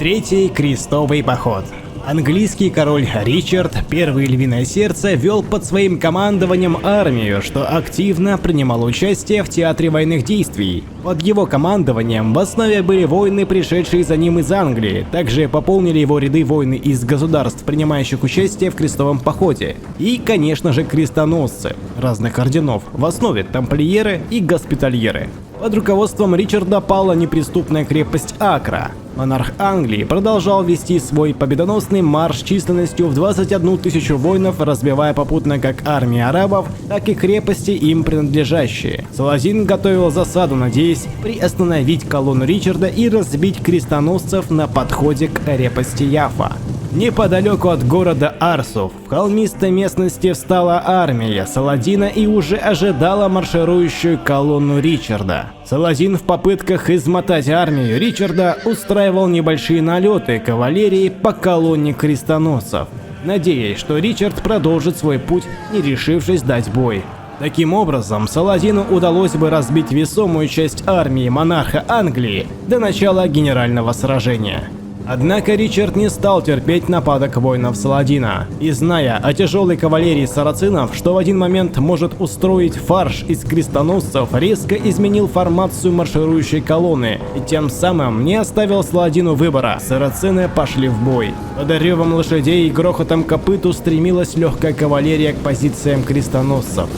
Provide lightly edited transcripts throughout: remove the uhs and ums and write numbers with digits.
Третий крестовый поход. Английский король Ричард, первый Львиное Сердце, вел под своим командованием армию, что активно принимало участие в театре военных действий. Под его командованием в основе были воины, пришедшие за ним из Англии. Также пополнили его ряды воины из государств, принимающих участие в крестовом походе. И, конечно же, крестоносцы разных орденов, в основе тамплиеры и госпитальеры. Под руководством Ричарда пала неприступная крепость Акра. Монарх Англии продолжал вести свой победоносный марш численностью в 21 тысячу воинов, разбивая попутно как армии арабов, так и крепости, им принадлежащие. Саладин готовил засаду, надеясь приостановить колонну Ричарда и разбить крестоносцев на подходе к крепости Яффа. Неподалеку от города Арсу, в холмистой местности, встала армия Саладина и уже ожидала марширующую колонну Ричарда. Саладин в попытках измотать армию Ричарда устраивал небольшие налеты кавалерии по колонне крестоносцев, надеясь, что Ричард продолжит свой путь, не решившись дать бой. Таким образом, Саладину удалось бы разбить весомую часть армии монарха Англии до начала генерального сражения. Однако Ричард не стал терпеть нападок воинов Саладина, и, зная о тяжелой кавалерии сарацинов, что в один момент может устроить фарш из крестоносцев, резко изменил формацию марширующей колонны и тем самым не оставил Саладину выбора. Сарацины пошли в бой. Под ревом лошадей и грохотом копыт устремилась легкая кавалерия к позициям крестоносцев.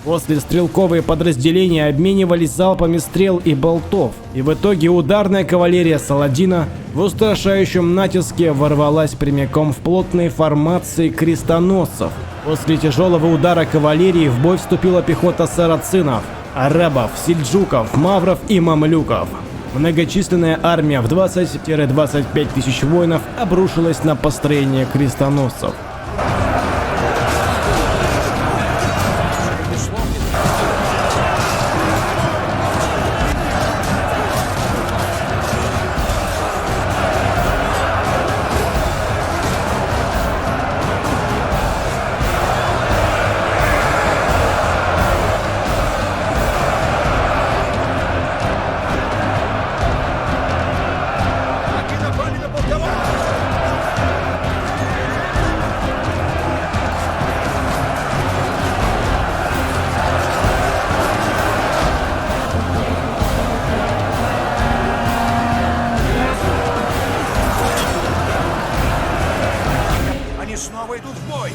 После стрелковые подразделения обменивались залпами стрел и болтов, и в итоге ударная кавалерия Саладина в устрашающем натиске ворвалась прямиком в плотные формации крестоносцев. После тяжелого удара кавалерии в бой вступила пехота сарацинов, арабов, сельджуков, мавров и мамлюков. Многочисленная армия в 20-25 тысяч воинов обрушилась на построение крестоносцев. Снова идут в бой!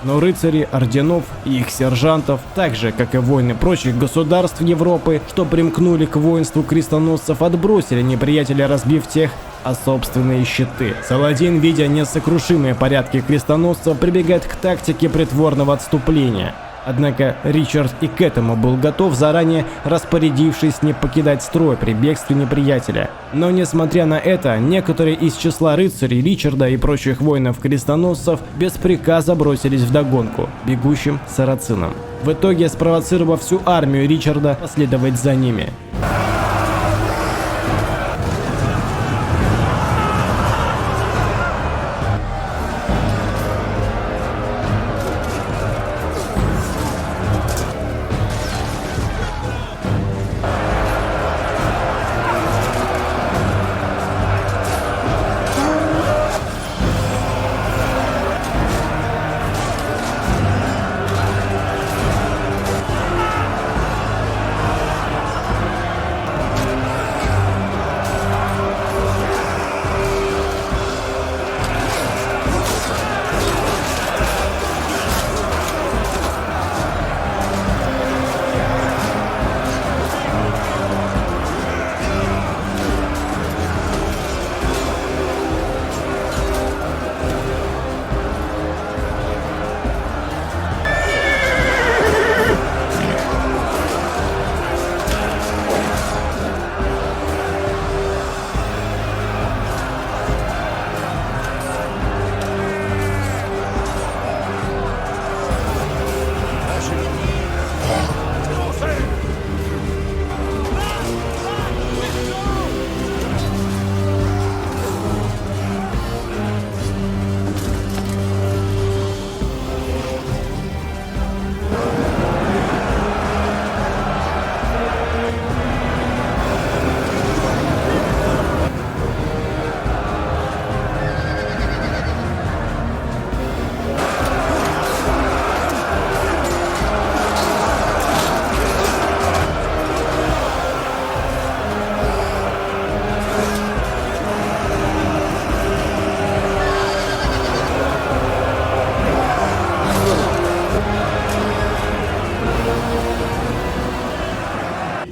Но рыцари орденов и их сержантов, так же как и воины прочих государств Европы, что примкнули к воинству крестоносцев, отбросили неприятеля, разбив тех о собственные щиты. Саладин, видя несокрушимые порядки крестоносцев, прибегает к тактике притворного отступления. Однако Ричард и к этому был готов, заранее распорядившись не покидать строй при бегстве неприятеля. Но несмотря на это, некоторые из числа рыцарей Ричарда и прочих воинов-крестоносцев без приказа бросились вдогонку бегущим сарацинам. в итоге спровоцировав всю армию Ричарда последовать за ними.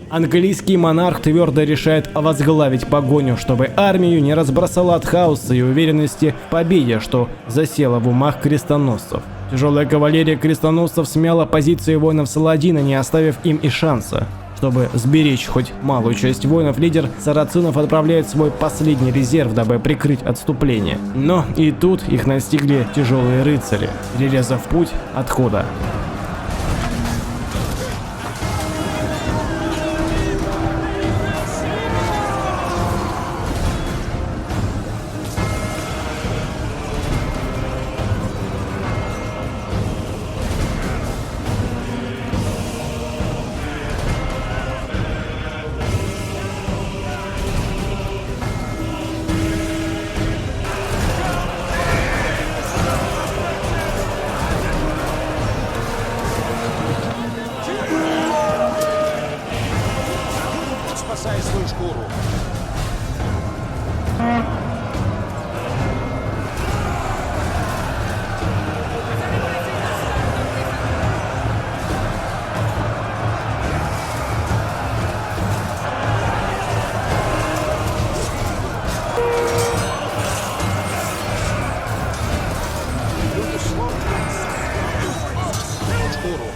Английский монарх твердо решает возглавить погоню, чтобы армию не разбросала от хаоса и уверенности в победе, что засело в умах крестоносцев. Тяжелая кавалерия крестоносцев смяла позиции воинов Саладина, не оставив им и шанса. Чтобы сберечь хоть малую часть воинов, лидер сарацинов отправляет свой последний резерв, дабы прикрыть отступление. Но и тут их настигли тяжелые рыцари, перерезав путь отхода. Спасай свою шкуру. Шкуру.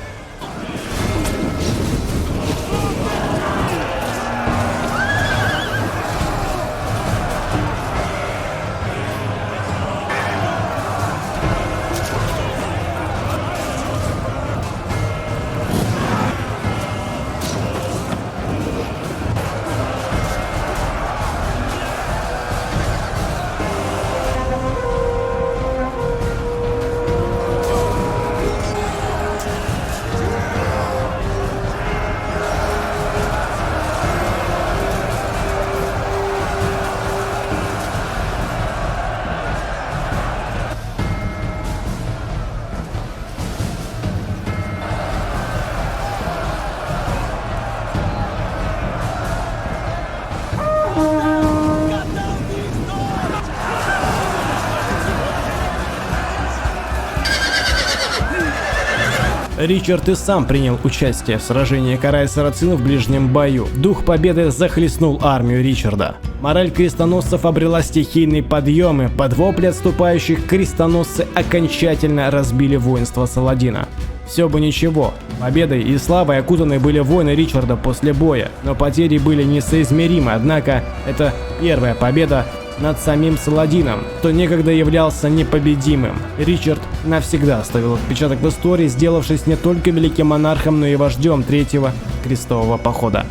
Ричард и сам принял участие в сражении, карая сарацинов в ближнем бою. Дух победы захлестнул армию Ричарда. Мораль крестоносцев обрела стихийные подъемы. Под вопли отступающих крестоносцы окончательно разбили воинство Саладина. Все бы ничего, победой и славой окутаны были воины Ричарда после боя, но потери были несоизмеримы, однако это первая победа над самим Саладином, кто некогда являлся непобедимым. Ричард навсегда оставил отпечаток в истории, сделавшись не только великим монархом, но и вождем Третьего крестового похода.